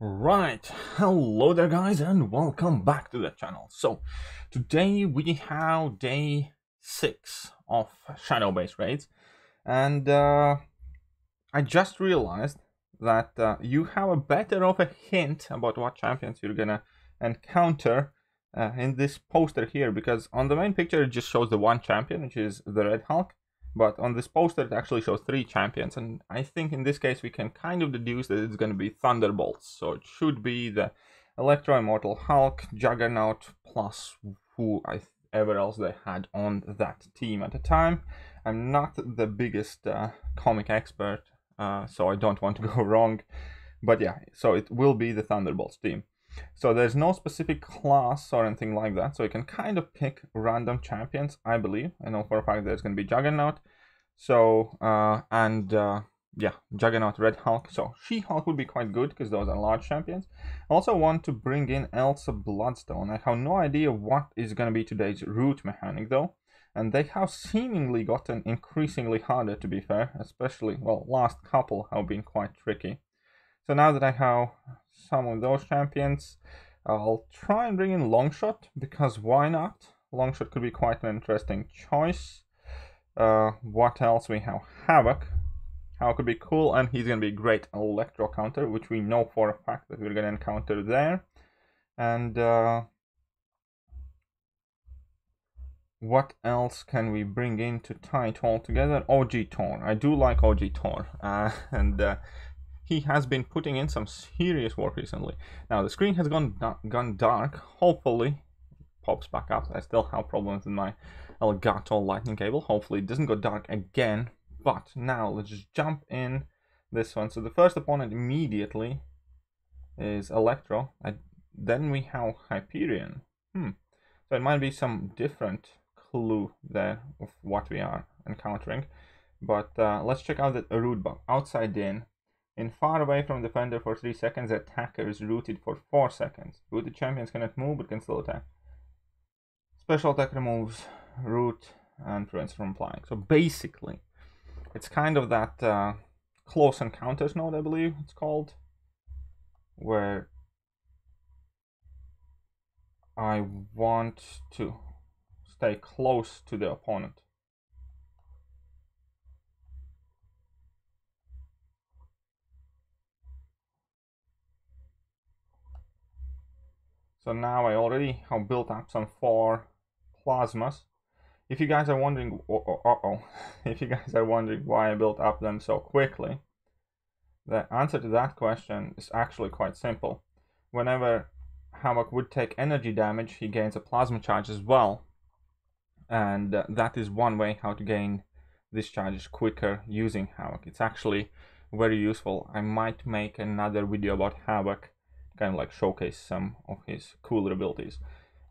Right, hello there guys and welcome back to the channel. So today we have day 6 of shadow based raids, and I just realized that you have a better of a hint about what champions you're gonna encounter in this poster here, because on the main picture it just shows the one champion, which is the Red Hulk. But on this poster it actually shows 3 champions, and I think in this case we can kind of deduce that it's going to be Thunderbolts. So it should be the Electro Immortal Hulk, Juggernaut, plus whoever else they had on that team at the time. I'm not the biggest comic expert, so I don't want to go wrong. But yeah, so it will be the Thunderbolts team. So there's no specific class or anything like that, so you can kind of pick random champions, I believe. I know for a fact there's going to be Juggernaut, so yeah, Juggernaut, Red Hulk. So She-Hulk would be quite good because those are large champions. I also want to bring in Elsa Bloodstone. I have no idea what is going to be today's root mechanic though, and they have seemingly gotten increasingly harder, to be fair, especially, well, last couple have been quite tricky. So now that I have some of those champions, I'll try and bring in Longshot, because why not? Longshot could be quite an interesting choice. What else? We have Havoc. Havoc could be cool, and he's going to be a great electro counter, which we know for a fact that we're going to encounter there. And what else can we bring in to tie it all together? OG Thor. I do like OG Thor, and he has been putting in some serious work recently. Now the screen has gone dark. Hopefully it pops back up. I still have problems with my Elgato lightning cable. Hopefully it doesn't go dark again. But now let's just jump in this one. So the first opponent immediately is Electro. Then we have Hyperion. So it might be some different clue there of what we are encountering. But let's check out the root buff. Outside in far away from defender for 3 seconds, the attacker is rooted for 4 seconds. Rooted champions cannot move but can still attack. Special attack removes root and prevents from flying. So basically, it's kind of that close encounters node, I believe it's called, where I want to stay close to the opponent. So now I already have built up some 4 plasmas. If you guys are wondering, if you guys are wondering why I built up them so quickly, the answer to that question is actually quite simple. Whenever Havoc would take energy damage, he gains a plasma charge as well, and that is one way how to gain these charges quicker using Havoc. It's actually very useful. I might make another video about Havoc, kind of like showcase some of his cooler abilities.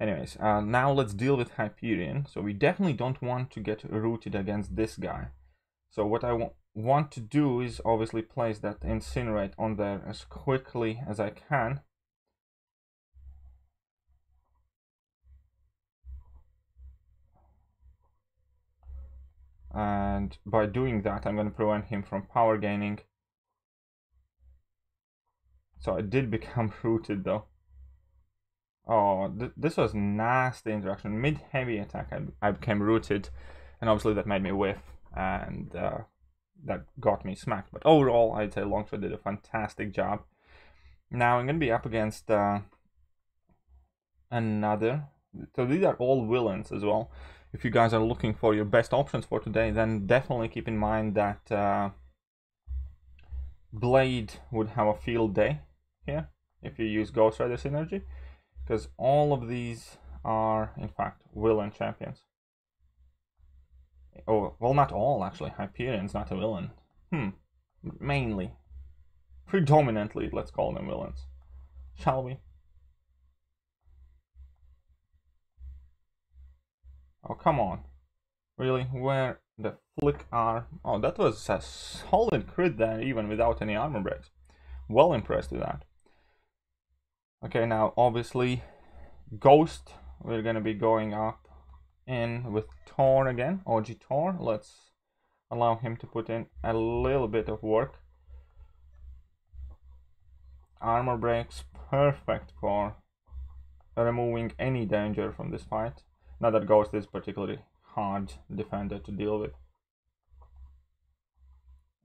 Anyways, now let's deal with Hyperion. So we definitely don't want to get rooted against this guy. So what I want to do is obviously place that Incinerate on there as quickly as I can. And by doing that, I'm going to prevent him from power gaining. So I did become rooted though. Oh, this was nasty interaction. Mid-heavy attack, I became rooted, and obviously that made me whiff, and that got me smacked. But overall, I'd say Longshot did a fantastic job. Now I'm going to be up against another. So these are all villains as well. If you guys are looking for your best options for today, then definitely keep in mind that Blade would have a field day here if you use Ghost Rider synergy, because all of these are in fact villain champions. Oh, well, not all actually. Hyperion's not a villain. Mainly, predominantly, let's call them villains, shall we? Oh, come on. Really? Where the flick are? Oh, that was a solid crit there, even without any armor breaks. Well impressed with that. Okay, now obviously Ghost, we're gonna be going up in with Thor again, OG Thor. Let's allow him to put in a little bit of work. armor breaks, perfect for removing any danger from this fight. Not that Ghost is particularly hard defender to deal with.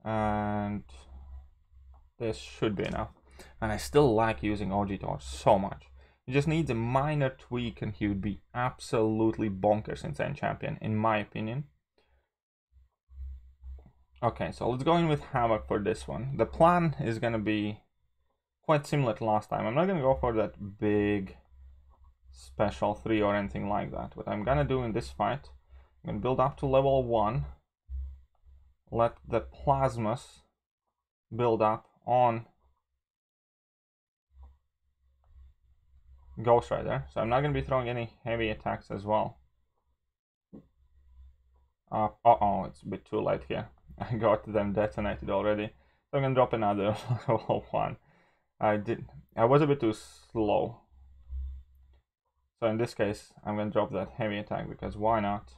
And this should be enough. And I still like using OG Torch so much. He just needs a minor tweak and he would be absolutely bonkers insane champion, in my opinion. Okay, so let's go in with Havoc for this one. The plan is going to be quite similar to last time. I'm not going to go for that big special 3 or anything like that. What I'm going to do in this fight, I'm going to build up to level 1. Let the plasmas build up on Ghost Rider. So I'm not going to be throwing any heavy attacks as well. Uh-oh, it's a bit too late here. I got them detonated already. So I'm going to drop another level 1. I was a bit too slow. So in this case, I'm going to drop that heavy attack because why not?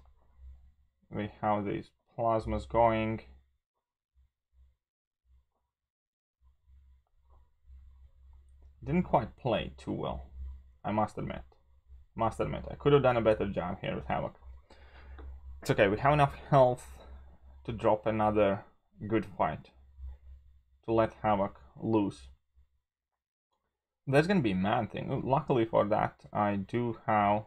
We have these plasmas going. Didn't quite play too well, I must admit. I could have done a better job here with Havoc. It's okay, we have enough health to drop another good fight. To let Havoc lose. That's gonna be a man thing. Luckily for that, I do have...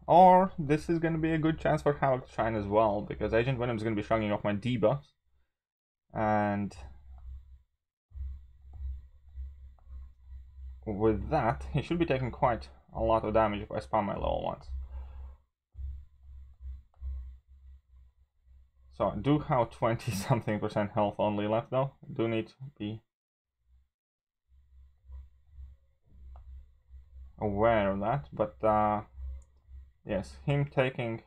or this is gonna be a good chance for Havoc to shine as well, because Agent Venom is gonna be shrugging off my debuffs. And... with that, he should be taking quite a lot of damage if I spam my level 1s. So I do have 20-something% health only left though. I do need to be aware of that, but yes, him taking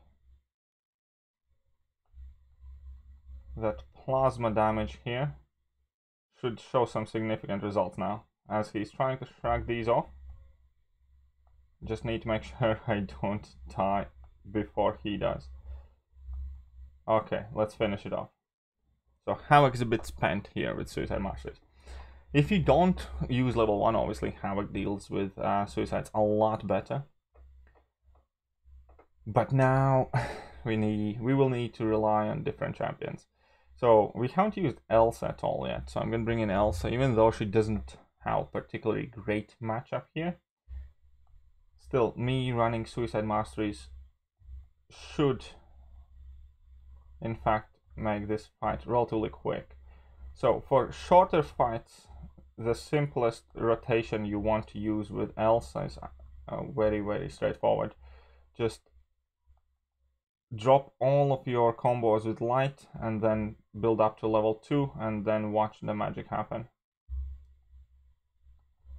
that plasma damage here should show some significant results now, as he's trying to shrug these off. Just need to make sure I don't die before he does. Okay, let's finish it off. So Havoc is a bit spent here with Suicide Masters. If you don't use level 1, obviously Havoc deals with suicides a lot better. But now we will need to rely on different champions. So we haven't used Elsa at all yet, so I'm going to bring in Elsa, even though she doesn't have a particularly great matchup here. Still, me running Suicide Masteries should, in fact, make this fight relatively quick. So for shorter fights, the simplest rotation you want to use with Elsa is very, very straightforward. Just drop all of your combos with light and then build up to level 2 and then watch the magic happen.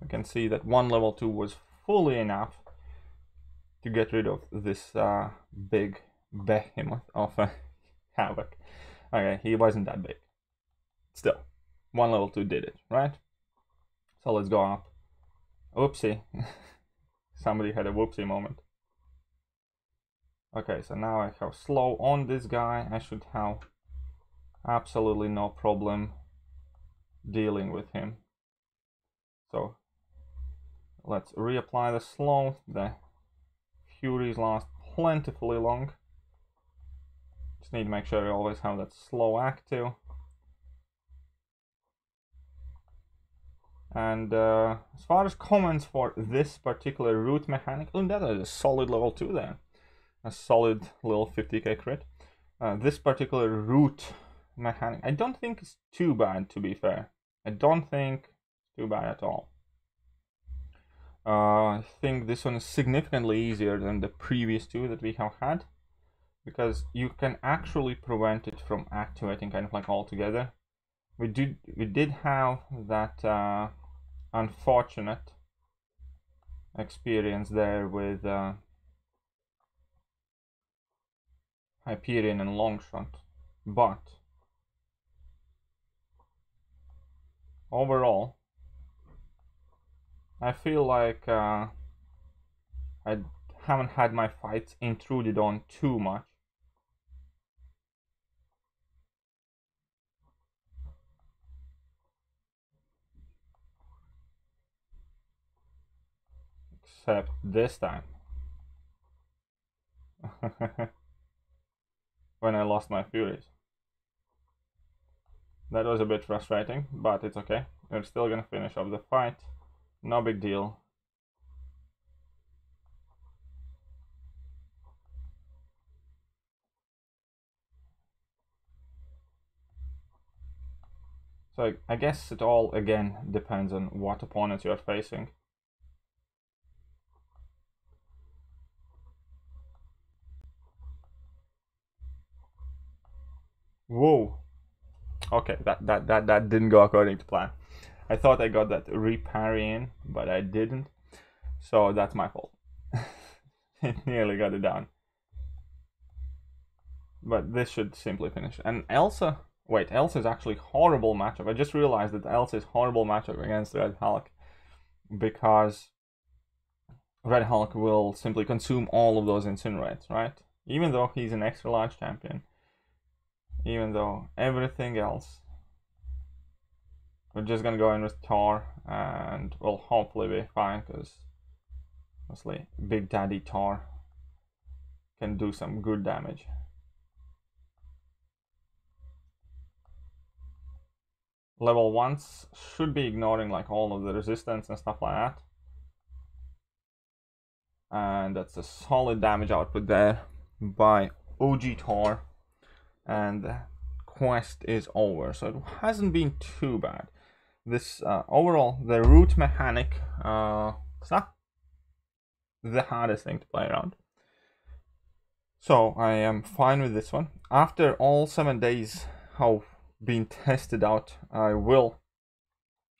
You can see that one level 2 was fully enough to get rid of this big behemoth of Havoc. Okay, he wasn't that big. Still, one level 2 did it, right? So let's go up. Oopsie. Somebody had a whoopsie moment. Okay, so now I have slow on this guy. I should have absolutely no problem dealing with him. So let's reapply the slow. The Furies last plentifully long. Just need to make sure I always have that slow active. And as far as comments for this particular root mechanic, oh, that is a solid level 2 there. A solid little 50k crit. This particular root mechanic, I don't think it's too bad, to be fair. I don't think it's too bad at all. I think this one is significantly easier than the previous 2 that we have had, because you can actually prevent it from activating kind of like altogether. We did have that unfortunate experience there with Hyperion and Longshot, but overall I feel like I haven't had my fights intruded on too much. except this time. When I lost my Furies. That was a bit frustrating, but it's okay. We're still gonna finish off the fight. No big deal. So I guess it all, again, depends on what opponents you're facing. Whoa. Okay, that didn't go according to plan. I thought I got that reparry in, but I didn't. So that's my fault. It nearly got it down. But this should simply finish. And Elsa... Wait, Elsa is actually horrible matchup. I just realized that Elsa is horrible matchup against Red Hulk. Because Red Hulk will simply consume all of those incinerates, right? Even though he's an extra large champion. Even though everything else... We're just gonna go in with Thor, and we'll hopefully be fine, because honestly, Big Daddy Thor can do some good damage. Level 1s should be ignoring like all of the resistance and stuff like that. And that's a solid damage output there by OG Thor. And the quest is over, so it hasn't been too bad. This overall, the root mechanic, it's not the hardest thing to play around. So I am fine with this one. After all 7 days have been tested out, I will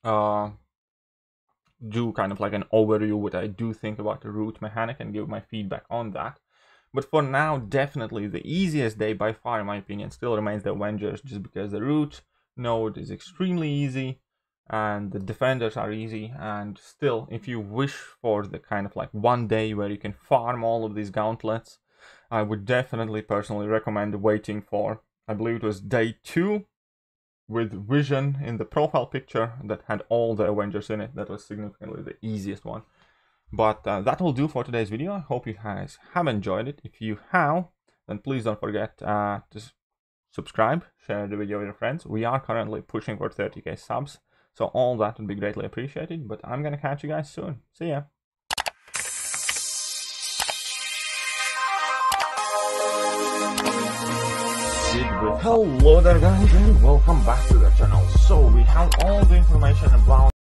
do kind of like an overview what I do think about the root mechanic and give my feedback on that. But for now, definitely the easiest day by far, in my opinion, still remains the Avengers, just because the root node is extremely easy and the defenders are easy. And still, if you wish for the kind of like 1 day where you can farm all of these gauntlets, I would definitely personally recommend waiting for, I believe it was day 2, with Vision in the profile picture that had all the Avengers in it. That was significantly the easiest one. But that will do for today's video. I hope you guys have enjoyed it. If you have, then please don't forget to subscribe, share the video with your friends. We are currently pushing for 30k subs, so all that would be greatly appreciated. But I'm gonna catch you guys soon. See ya. Hello there guys, and welcome back to the channel. So we have all the information about